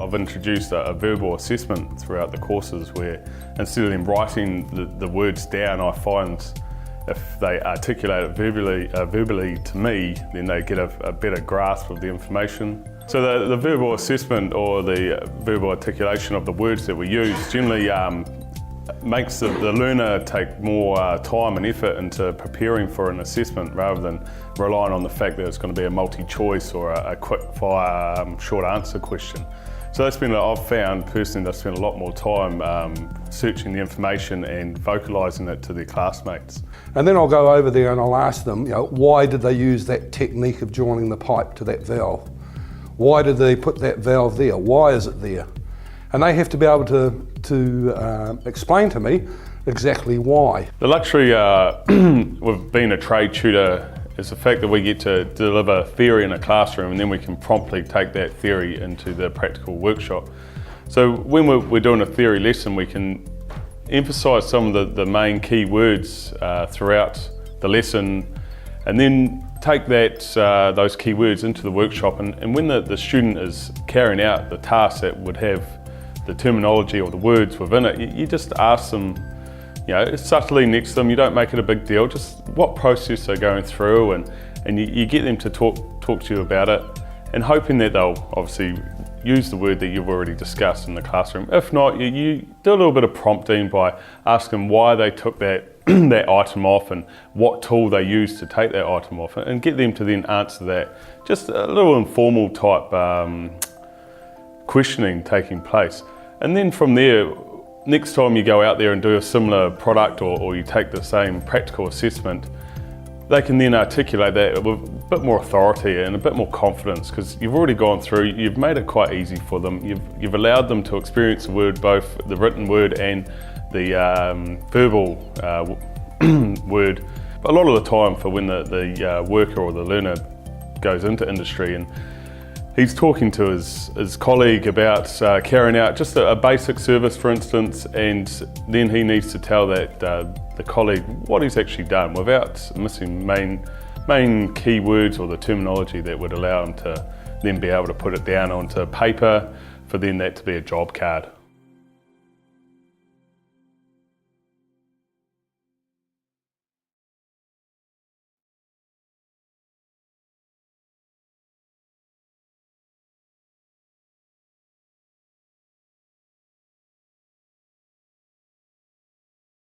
I've introduced a verbal assessment throughout the courses where instead of them writing the words down, I find if they articulate it verbally to me, then they get a better grasp of the information. So the verbal assessment or the verbal articulation of the words that we use generally makes the learner take more time and effort into preparing for an assessment rather than relying on the fact that it's going to be a multi-choice or a quick-fire short answer question. So that's been, I've found personally, they've spent a lot more time searching the information and vocalising it to their classmates. And then I'll go over there and I'll ask them, why did they use that technique of joining the pipe to that valve? Why did they put that valve there? Why is it there? And they have to be able to explain to me exactly why. The luxury with being a trade tutor is the fact that we get to deliver theory in a classroom and then we can promptly take that theory into the practical workshop. So when we're doing a theory lesson, we can emphasise some of the main key words throughout the lesson and then take those key words into the workshop, and when the student is carrying out the task that would have the terminology or the words within it, you just ask them, subtly next to them, you don't make it a big deal, just what process they're going through, and you get them to talk to you about it, and hoping that they'll obviously use the word that you've already discussed in the classroom. If not, you do a little bit of prompting by asking why they took that that item off and what tool they used to take that item off, and get them to then answer that. Just a little informal type questioning taking place. And then from there, next time you go out there and do a similar product or you take the same practical assessment, they can then articulate that with a bit more authority and a bit more confidence, because you've already gone through, you've made it quite easy for them. You've allowed them to experience the word, both the written word and the verbal word. But a lot of the time for when the worker or the learner goes into industry and he's talking to his colleague about carrying out just a basic service, for instance, and then he needs to tell the colleague what he's actually done without missing main key words or the terminology that would allow him to then be able to put it down onto paper for then that to be a job card.